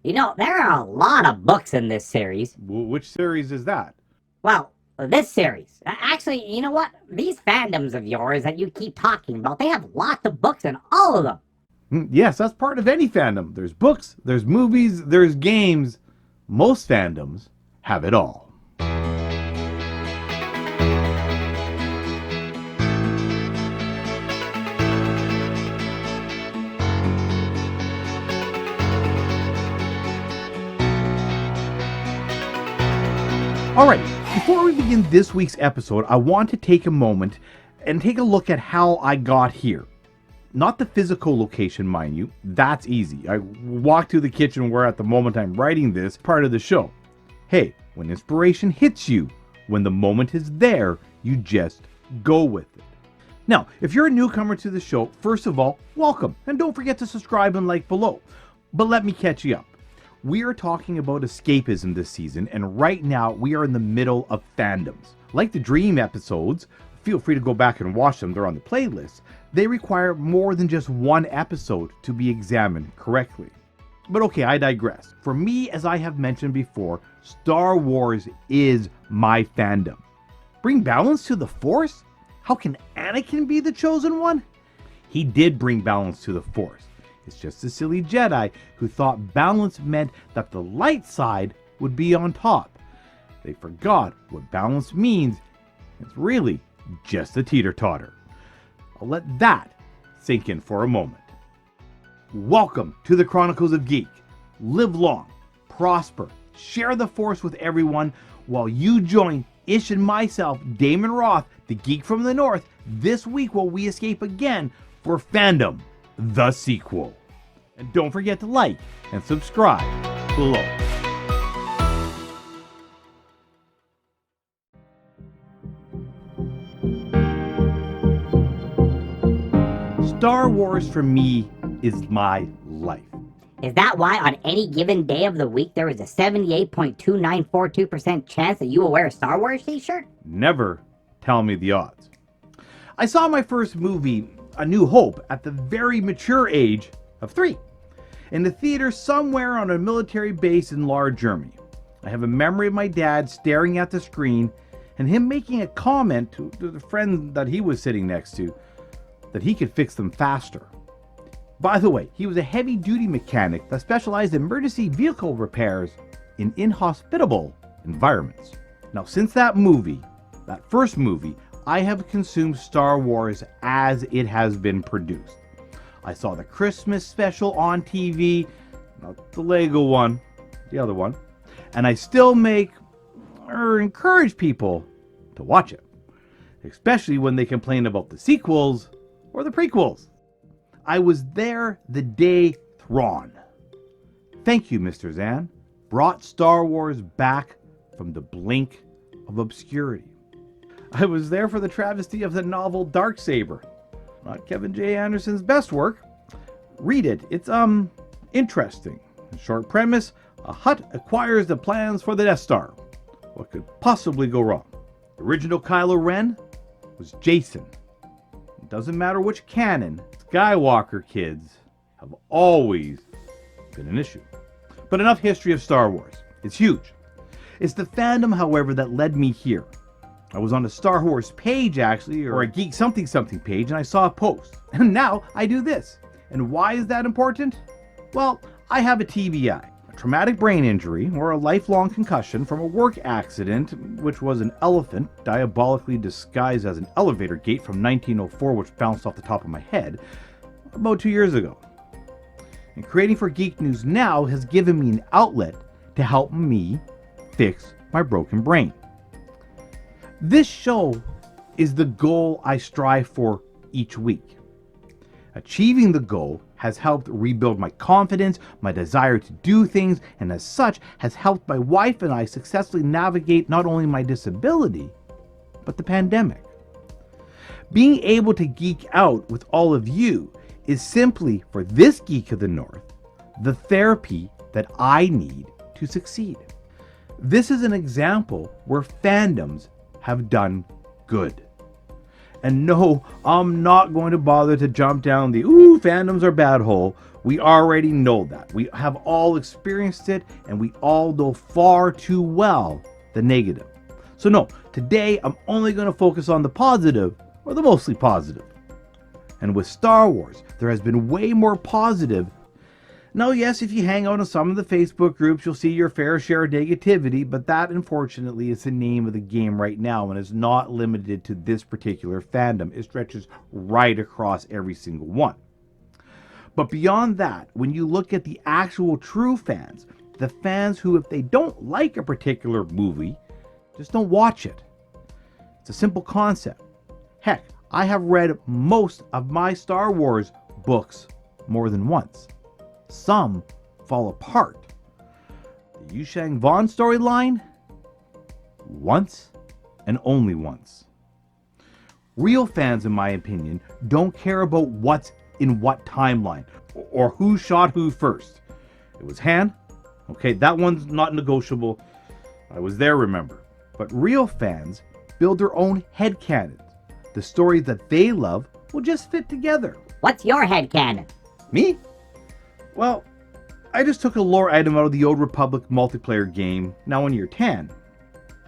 You know, there are a lot of books in this series. Which series is that? Well, this series. Actually, you know what? These fandoms of yours that you keep talking about, they have lots of books in all of them. Yes, that's part of any fandom. There's books, there's movies, there's games. Most fandoms have it all. Alright, before we begin this week's episode, I want to take a moment and take a look at how I got here. Not the physical location, mind you. That's easy. I walked to the kitchen where at the moment I'm writing this part of the show. Hey, when inspiration hits you, when the moment is there, you just go with it. Now, if you're a newcomer to the show, first of all, welcome. And don't forget to subscribe and like below. But let me catch you up. We are talking about escapism this season, and right now we are in the middle of fandoms. Like the Dream episodes, feel free to go back and watch them, they're on the playlist. They require more than just one episode to be examined correctly. But okay, I digress. For me, as I have mentioned before, Star Wars is my fandom. Bring balance to the Force? How can Anakin be the chosen one? He did bring balance to the Force. It's just a silly Jedi who thought balance meant that the light side would be on top. They forgot what balance means. It's really just a teeter-totter. I'll let that sink in for a moment. Welcome to the Chronicles of Geek. Live long, prosper, share the Force with everyone while you join Ish and myself, Damon Roth, the Geek from the North, this week while we escape again for Fandom, the sequel. And don't forget to like and subscribe below. Star Wars for me is my life. Is that why on any given day of the week there is a 78.2942% chance that you will wear a Star Wars t-shirt? Never tell me the odds. I saw my first movie, A New Hope, at the very mature age of 3, in the theater somewhere on a military base in Lahr, Germany. I have a memory of my dad staring at the screen and him making a comment to the friend that he was sitting next to that he could fix them faster. By the way, he was a heavy-duty mechanic that specialized in emergency vehicle repairs in inhospitable environments. Now, since that first movie, I have consumed Star Wars as it has been produced. I saw the Christmas special on TV, not the Lego one, the other one, and I still encourage people to watch it, especially when they complain about the sequels or the prequels. I was there the day Thrawn, thank you Mr. Zahn, brought Star Wars back from the blink of obscurity. I was there for the travesty of the novel Darksaber. Not Kevin J. Anderson's best work. Read it. It's interesting. Short premise, a Hutt acquires the plans for the Death Star. What could possibly go wrong? The original Kylo Ren was Jason. It doesn't matter which canon, Skywalker kids have always been an issue. But enough history of Star Wars. It's huge. It's the fandom, however, that led me here. I was on a Star Wars page, actually, or a Geek something something page, and I saw a post. And now I do this. And why is that important? Well, I have a TBI, a traumatic brain injury, or a lifelong concussion from a work accident, which was an elephant diabolically disguised as an elevator gate from 1904, which bounced off the top of my head about 2 years ago. And creating for Geek News Now has given me an outlet to help me fix my broken brain. This show is the goal I strive for each week. Achieving the goal has helped rebuild my confidence, my desire to do things, and as such has helped my wife and I successfully navigate not only my disability, but the pandemic. Being able to geek out with all of you is simply, for this Geek of the North, the therapy that I need to succeed. This is an example where fandoms have done good. And no, I'm not going to bother to jump down the fandoms are bad hole We already know that. We have all experienced it, and we all know far too well the negative. So no, today I'm only going to focus on the positive, or the mostly positive. And with Star Wars, there has been way more positive. Now, yes, if you hang out in some of the Facebook groups, you'll see your fair share of negativity, but that, unfortunately, is the name of the game right now and is not limited to this particular fandom. It stretches right across every single one. But beyond that, when you look at the actual true fans, the fans who, if they don't like a particular movie, just don't watch it. It's a simple concept. Heck, I have read most of my Star Wars books more than once. Some fall apart. The Yushang Vaughn storyline? Once and only once. Real fans, in my opinion, don't care about what's in what timeline or who shot who first. It was Han. Okay, that one's not negotiable. I was there, remember. But real fans build their own headcanons. The stories that they love will just fit together. What's your headcanon? Me? Well, I just took a lore item out of the Old Republic multiplayer game, now in year 10.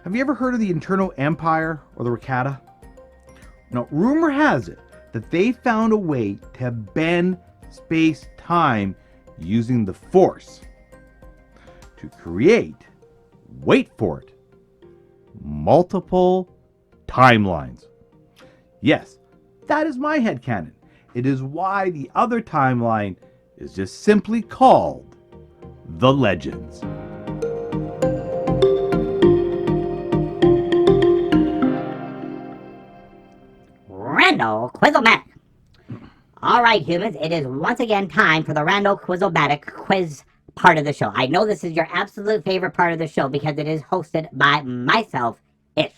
Have you ever heard of the Internal Empire or the Rakata? Now, rumor has it that they found a way to bend space-time using the Force to create, wait for it, multiple timelines. Yes, that is my headcanon. It is why the other timeline is just simply called The Legends. Randall Quizzlematic. All right, humans, it is once again time for the Randall Quizzlematic quiz part of the show. I know this is your absolute favorite part of the show because it is hosted by myself-ish.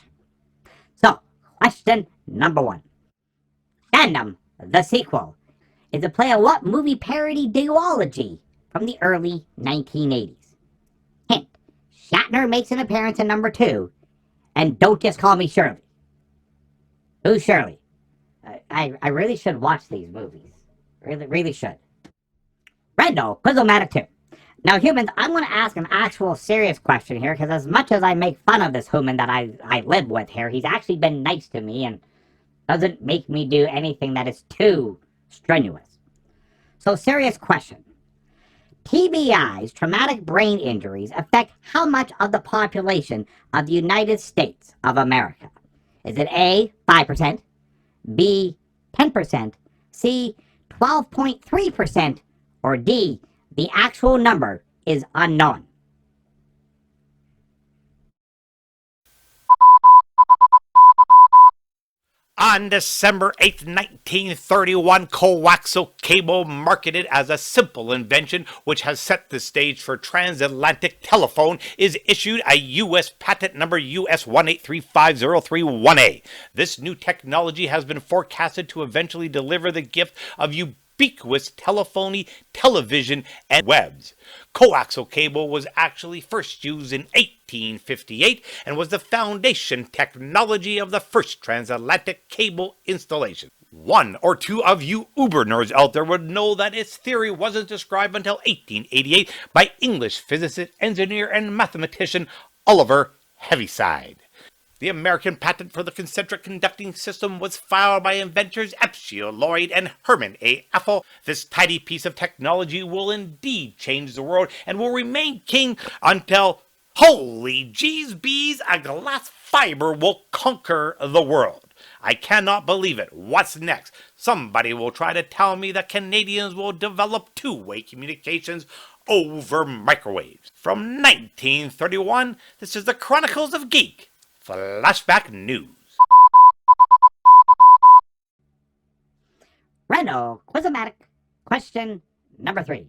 So, question number 1. Fandom, the sequel, is a play on what movie parody duology from the early 1980s? Hint, Shatner makes an appearance in number 2, and don't just call me Shirley. Who's Shirley? I really should watch these movies. Really should. Randall Quizzlematic 2. Now, humans, I'm going to ask an actual serious question here, because as much as I make fun of this human that I live with here, he's actually been nice to me and doesn't make me do anything that is too strenuous. So, serious question. TBIs, traumatic brain injuries, affect how much of the population of the United States of America? Is it A, 5%, B, 10%, C, 12.3%, or D, the actual number is unknown? On December 8, 1931, coaxial cable, marketed as a simple invention which has set the stage for transatlantic telephone, is issued a U.S. patent number US 1835031A. This new technology has been forecasted to eventually deliver the gift of ubiquitous telephony, television, and webs. Coaxial cable was actually first used in 1858 and was the foundation technology of the first transatlantic cable installation. One or two of you uber nerds out there would know that its theory wasn't described until 1888 by English physicist, engineer, and mathematician Oliver Heaviside. The American patent for the concentric conducting system was filed by inventors Epsiel Lloyd and Herman A. Appel. This tidy piece of technology will indeed change the world and will remain king until, holy geez bees, a glass fiber will conquer the world. I cannot believe it. What's next? Somebody will try to tell me that Canadians will develop two-way communications over microwaves. From 1931, this is the Chronicles of Geek. Flashback News. Randall Quizzlematic, question number 3.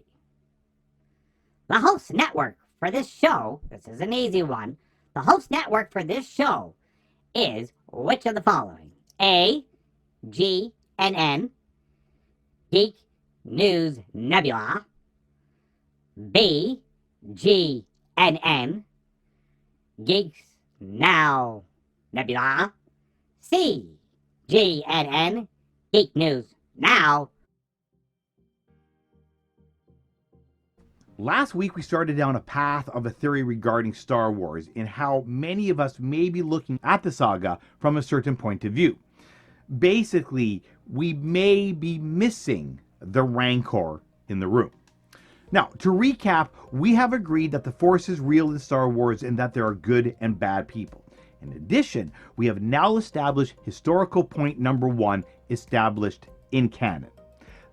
The host network for this show, this is an easy one, the host network for this show is which of the following? A, GNN, Geek News Nebula, B, GNN, Geeks Now Nebula, C, GNN, Geek News Now. Last week, we started down a path of a theory regarding Star Wars and how many of us may be looking at the saga from a certain point of view. Basically, we may be missing the Rancor in the room. Now, to recap, we have agreed that the Force is real in Star Wars and that there are good and bad people. In addition, we have now established historical point number 1 established in canon.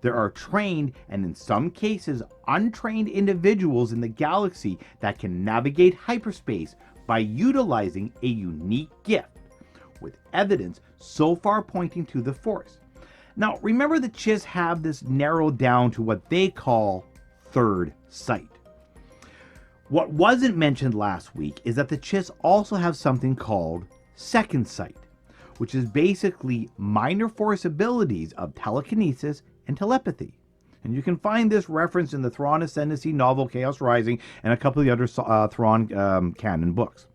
There are trained and in some cases untrained individuals in the galaxy that can navigate hyperspace by utilizing a unique gift, with evidence so far pointing to the Force. Now, remember the Chiss have this narrowed down to what they call third sight. What wasn't mentioned last week is that the Chiss also have something called second sight, which is basically minor Force abilities of telekinesis and telepathy. And you can find this reference in the Thrawn Ascendancy novel Chaos Rising and a couple of the other Thrawn canon books.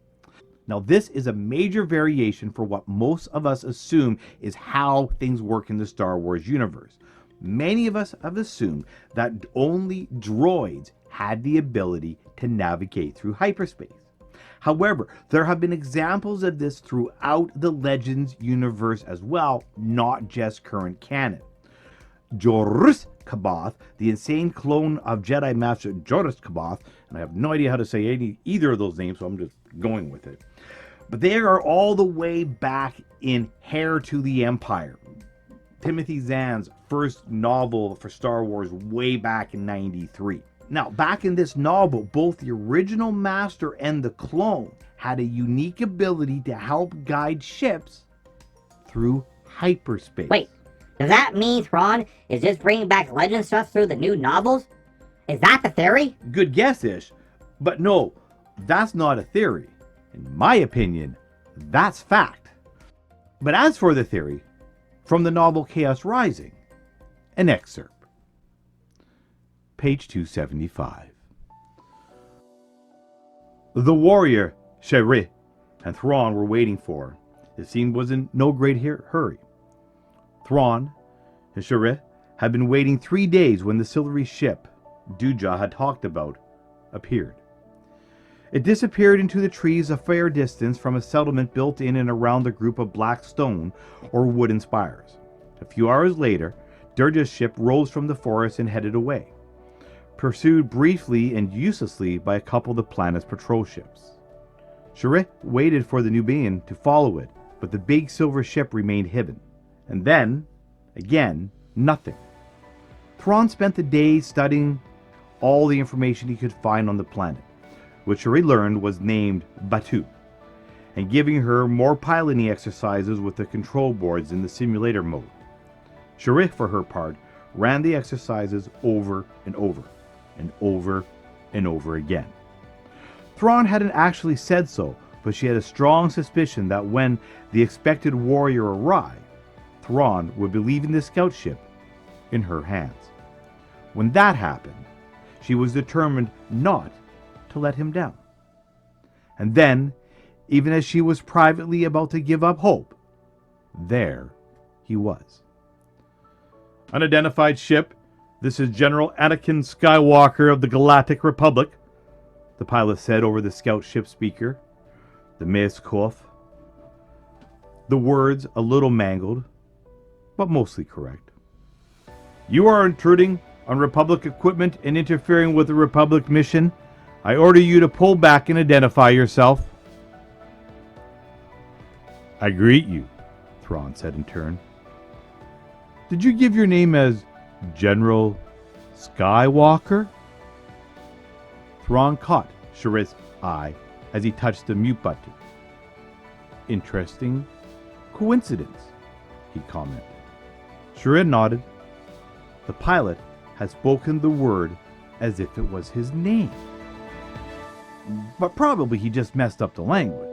Now, this is a major variation for what most of us assume is how things work in the Star Wars universe. Many of us have assumed that only droids had the ability to navigate through hyperspace. However, there have been examples of this throughout the Legends universe as well, not just current canon. Joruus C'baoth, the insane clone of Jedi Master Joruus C'baoth, and I have no idea how to say either of those names, so I'm just going with it. But they are all the way back in Heir to the Empire, Timothy Zahn's first novel for Star Wars way back in '93. Now, back in this novel, both the original master and the clone had a unique ability to help guide ships through hyperspace. Wait, does that mean Thrawn is just bringing back legend stuff through the new novels? Is that the theory? Good guess-ish, but no, that's not a theory. In my opinion, that's fact. But as for the theory, from the novel Chaos Rising, an excerpt. Page 275. The warrior, Cherie, and Thrawn were waiting for. The scene was in no great hurry. Thrawn and Cherie had been waiting 3 days when the silvery ship Duja had talked about appeared. It disappeared into the trees a fair distance from a settlement built in and around the group of black stone or wooden spires. A few hours later, Durja's ship rose from the forest and headed away, pursued briefly and uselessly by a couple of the planet's patrol ships. Cherie waited for the Nubian to follow it, but the big silver ship remained hidden. And then, again, nothing. Thrawn spent the day studying all the information he could find on the planet, which Cherie learned was named Batuu, and giving her more piloting exercises with the control boards in the simulator mode. Cherie, for her part, ran the exercises over and over, and over and over again. Thrawn hadn't actually said so, but she had a strong suspicion that when the expected warrior arrived, Thrawn would be leaving the scout ship in her hands. When that happened, she was determined not to let him down. And then, even as she was privately about to give up hope, there he was. Unidentified ship, this is General Anakin Skywalker of the Galactic Republic, the pilot said over the scout ship speaker, the Mezkoff. The words a little mangled, but mostly correct. You are intruding on Republic equipment and interfering with the Republic mission. I order you to pull back and identify yourself. I greet you, Thrawn said in turn. Did you give your name as General Skywalker? Thrawn caught Cherie's eye as he touched the mute button. Interesting coincidence, he commented. Cherie nodded. The pilot had spoken the word as if it was his name. But probably he just messed up the language.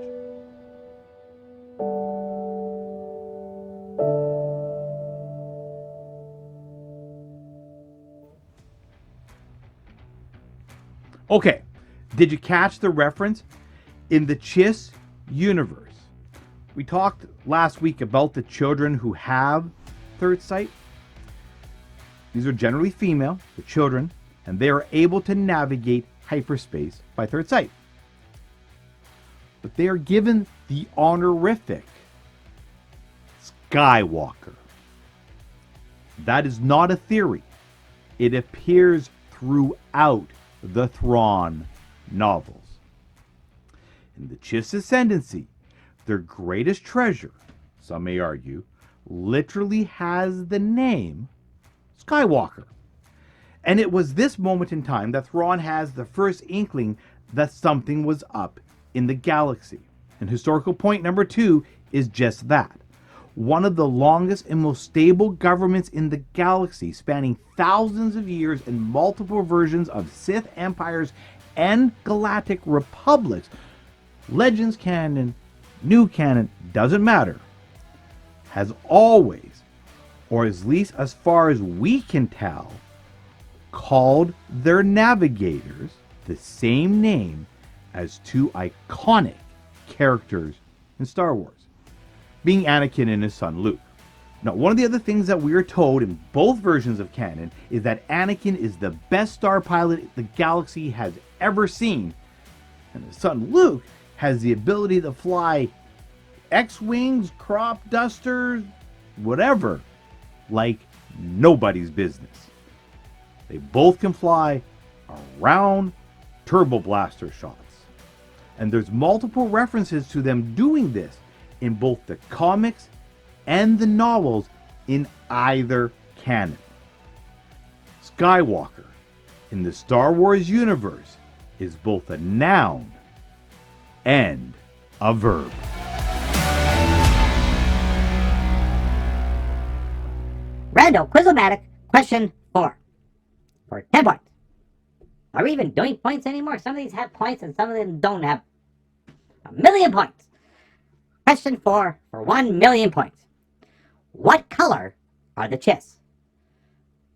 Okay, did you catch the reference? In the Chiss universe, we talked last week about the children who have third sight. These are generally female, the children, and they are able to navigate hyperspace by third sight. But they are given the honorific Skywalker. That is not a theory. It appears throughout the Thrawn novels. In the Chiss ascendancy, their greatest treasure, some may argue, literally has the name Skywalker. And it was this moment in time that Thrawn has the first inkling that something was up in the galaxy. And historical point number 2 is just that. One of the longest and most stable governments in the galaxy, spanning thousands of years and multiple versions of Sith empires and galactic republics, Legends canon, new canon, doesn't matter, has always, or at least as far as we can tell, called their navigators the same name as 2 iconic characters in Star Wars, being Anakin and his son Luke. Now, one of the other things that we are told in both versions of canon is that Anakin is the best star pilot the galaxy has ever seen, and his son Luke has the ability to fly X-Wings, crop dusters, whatever, like nobody's business. They both can fly around turbo blaster shots. And there's multiple references to them doing this in both the comics and the novels in either canon. Skywalker in the Star Wars universe is both a noun and a verb. Randall Quizomatic, question 4. For 10 points. Are we even doing points anymore? Some of these have points and some of them don't have a million points. Question 4 for 1 million points. What color are the Chiss?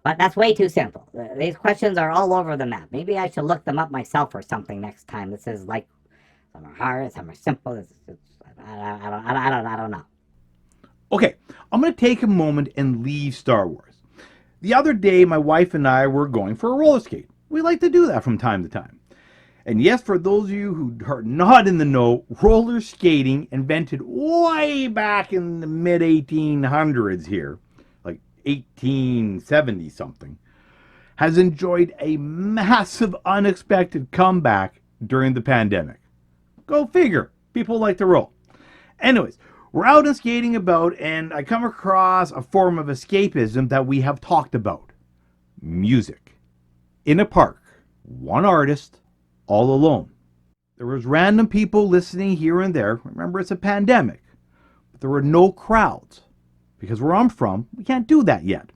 But that's way too simple. These questions are all over the map. Maybe I should look them up myself or something next time. This is like, some are hard, some are simple. I don't know. Okay, I'm going to take a moment and leave Star Wars. The other day, my wife and I were going for a roller skate. We like to do that from time to time. And yes, for those of you who are not in the know, roller skating, invented way back in the mid-1800s here, like 1870 something, has enjoyed a massive unexpected comeback during the pandemic. Go figure. People like to roll. Anyways, we're out and skating about, and I come across a form of escapism that we have talked about. Music. In a park, one artist, all alone. There was random people listening here and there. Remember, it's a pandemic. But there were no crowds. Because where I'm from, we can't do that yet.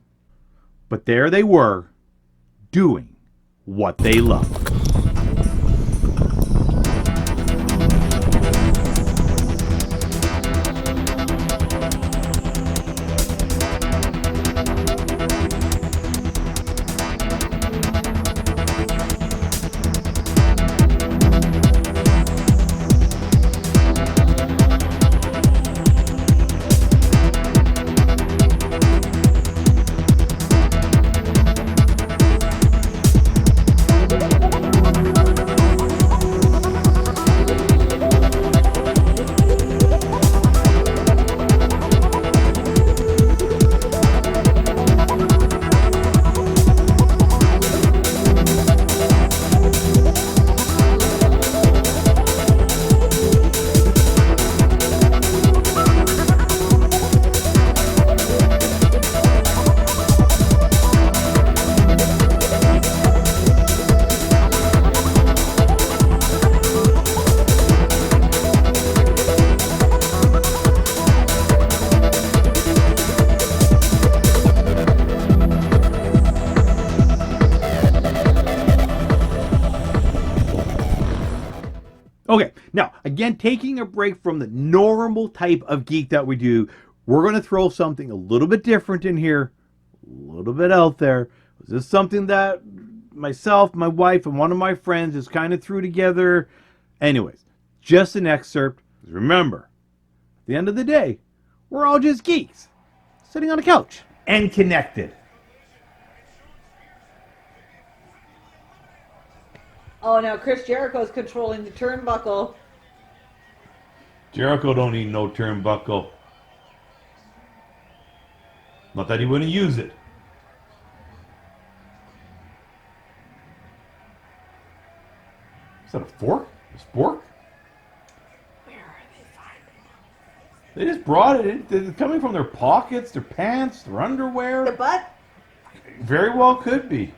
But there they were, doing what they love. Okay, now, again, taking a break from the normal type of geek that we do, we're going to throw something a little bit different in here, a little bit out there. This is something that myself, my wife, and one of my friends just kind of threw together. Anyways, just an excerpt. Remember, at the end of the day, we're all just geeks, sitting on a couch and connected. Oh, now Chris Jericho's controlling the turnbuckle. Jericho don't need no turnbuckle. Not that he wouldn't use it. Is that a fork? A spork? Where are they finding them? They just brought it in. It's coming from their pockets, their pants, their underwear. The butt? Very well could be.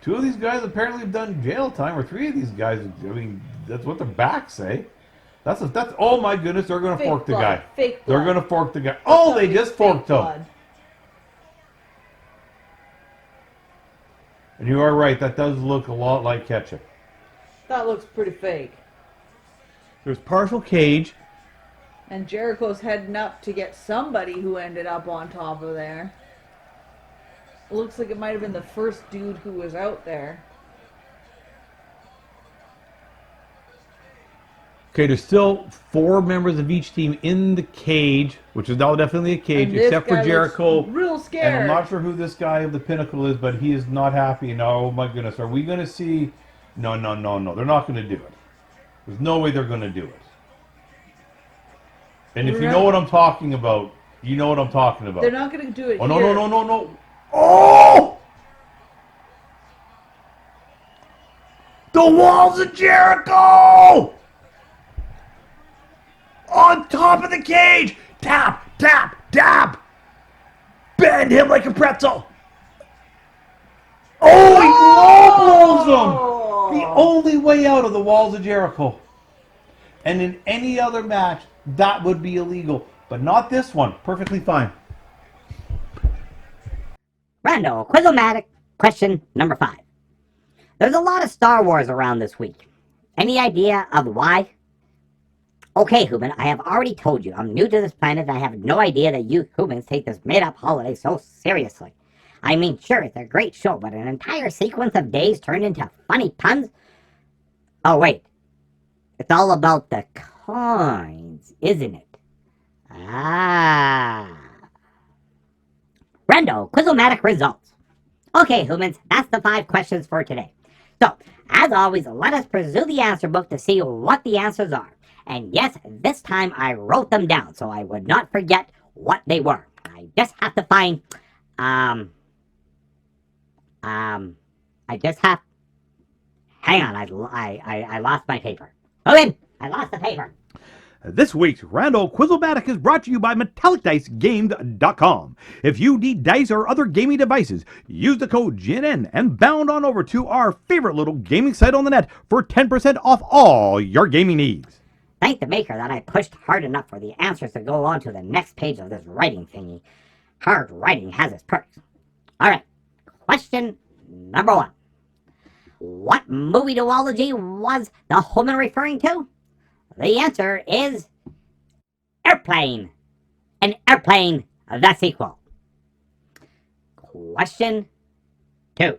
2 of these guys apparently have done jail time, or 3 of these guys. I mean, that's what the backs say. That's. Oh my goodness! They're going to Fake fork the blood. guy. Fake They're blood. going to fork the guy. Oh, they Fake just forked him. blood. And you are right. That does look a lot like ketchup. That looks pretty fake. There's partial cage. And Jericho's heading up to get somebody who ended up on top of there. It looks like it might have been the first dude who was out there. Okay, there's still 4 members of each team in the cage, which is now definitely a cage, And this except for guy Jericho. looks real scared. And I'm not sure who this guy of the Pinnacle is, but he is not happy. And oh my goodness, are we going to see? No. They're not going to do it. There's no way they're going to do it. And if you know what I'm talking about, you know what I'm talking about. They're not going to do it Oh, here. no. Oh! The walls of Jericho! On top of the cage! Tap! Bend him like a pretzel! Oh, he low blows him! The only way out of the walls of Jericho. And in any other match, that would be illegal. But not this one. Perfectly fine. Randall Quizomatic, question number 5. There's a lot of Star Wars around this week. Any idea of why? Okay, Human, I have already told you I'm new to this planet and I have no idea that you humans take this made-up holiday so seriously. I mean, sure, it's a great show, but an entire sequence of days turned into funny puns? Oh, wait. It's all about the coins, isn't it? Ah. Rando, Quizomatic results. Okay, humans, that's the 5 questions for today. So, as always, let us pursue the answer book to see what the answers are. And yes, this time I wrote them down so I would not forget what they were. I just have to find, hang on, I lost my paper. Human, I lost the paper. This week's Randall Quizzlematic is brought to you by MetallicDiceGames.com. If you need dice or other gaming devices, use the code GNN and bound on over to our favorite little gaming site on the net for 10% off all your gaming needs. Thank the maker that I pushed hard enough for the answers to go on to the next page of this writing thingy. Hard writing has its perks. Alright, question number 1. What movie duology was the woman referring to? The answer is Airplane. An Airplane, the sequel. Question 2.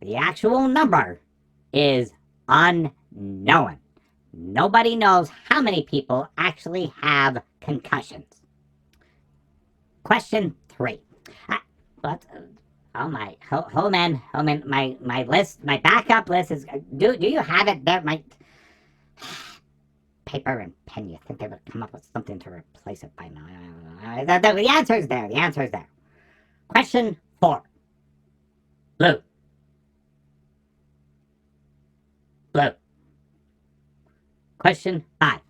The actual number is unknown. Nobody knows how many people actually have concussions. Question 3. Oh my, my list, my backup list is, do you have it there? My paper and pen, you think they would come up with something to replace it by now? The answer's there, Question 4. Blue. Question 5.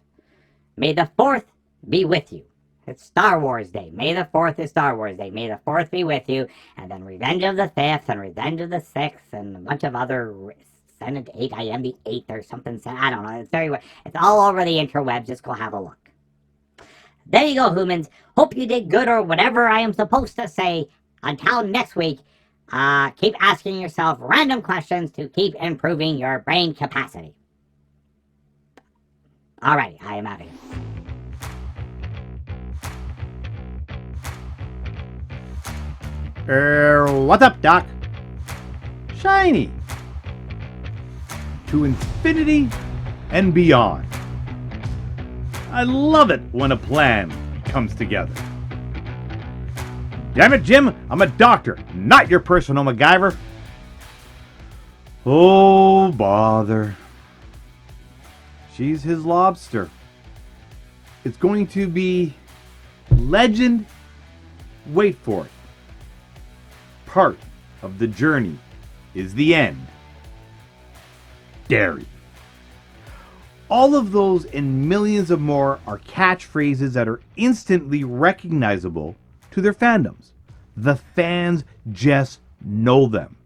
May the 4th be with you. It's Star Wars Day. May the 4th is Star Wars Day. May the 4th be with you. And then Revenge of the 5th and Revenge of the 6th and a bunch of other Senate 8, I am the 8th or something. I don't know. It's all over the interweb. Just go have a look. There you go, humans. Hope you did good or whatever I am supposed to say. Until next week, keep asking yourself random questions to keep improving your brain capacity. Alrighty, I am out of here. What's up, Doc? Shiny. To infinity and beyond. I love it when a plan comes together. Damn it, Jim, I'm a doctor, not your personal MacGyver. Oh, bother. She's his lobster. It's going to be legend. Wait for it. Part of the journey is the end. Dairy. All of those and millions of more are catchphrases that are instantly recognizable to their fandoms. The fans just know them.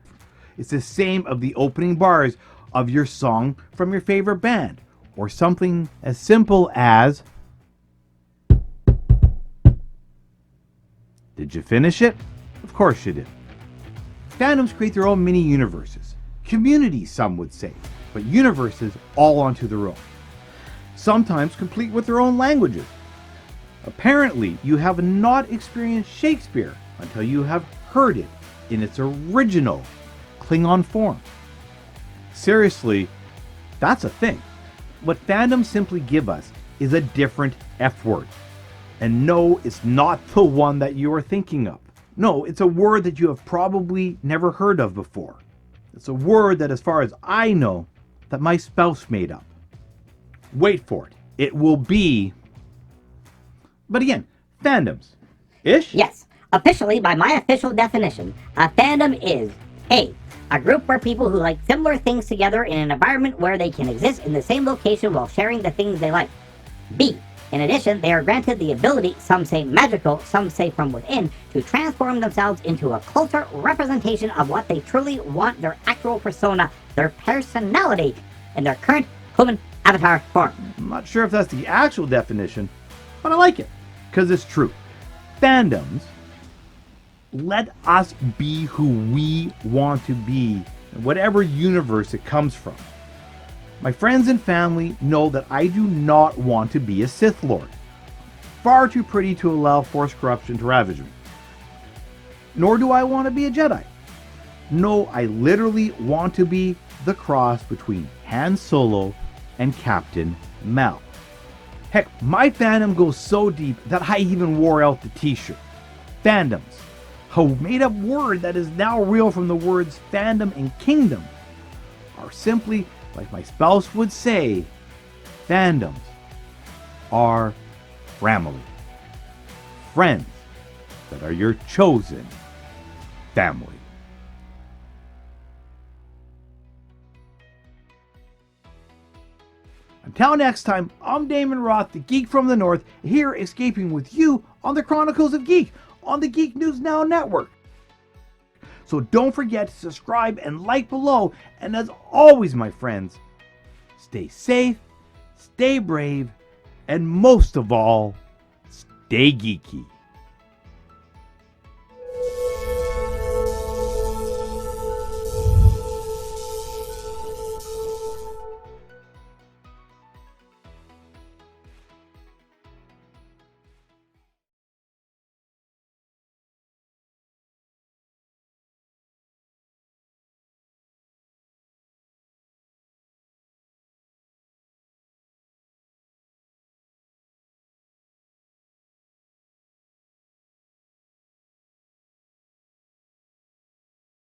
It's the same of the opening bars of your song from your favorite band, or something as simple as, did you finish it? Of course you did. Fandoms create their own mini universes. Communities, some would say, but universes all onto their own. Sometimes complete with their own languages. Apparently, you have not experienced Shakespeare until you have heard it in its original Klingon form. Seriously, that's a thing. What fandoms simply give us is a different F word. And no, it's not the one that you are thinking of. No, it's a word that you have probably never heard of before. It's a word that, as far as I know, that my spouse made up. Wait for it. It will be... But again, fandoms. Ish? Yes, officially, by my official definition, a fandom is A. A group where people who like similar things together in an environment where they can exist in the same location while sharing the things they like. B. In addition, they are granted the ability, some say magical, some say from within, to transform themselves into a closer representation of what they truly want, their actual persona, their personality, in their current human avatar form. I'm not sure if that's the actual definition, but I like it, because it's true. Fandoms let us be who we want to be, in whatever universe it comes from. My friends and family know that I do not want to be a Sith Lord. Far too pretty to allow Force corruption to ravage me. Nor do I want to be a Jedi. No, I literally want to be the cross between Han Solo and Captain Mal. Heck, my fandom goes so deep that I even wore out the t-shirt. Fandoms, a made-up word that is now real from the words fandom and kingdom, are simply, like my spouse would say, fandoms are family. Friends that are your chosen family. Until next time, I'm Damon Roth, the Geek from the North, here escaping with you on the Chronicles of Geek on the Geek News Now Network. So don't forget to subscribe and like below, and as always, my friends, stay safe, stay brave, and most of all, stay geeky.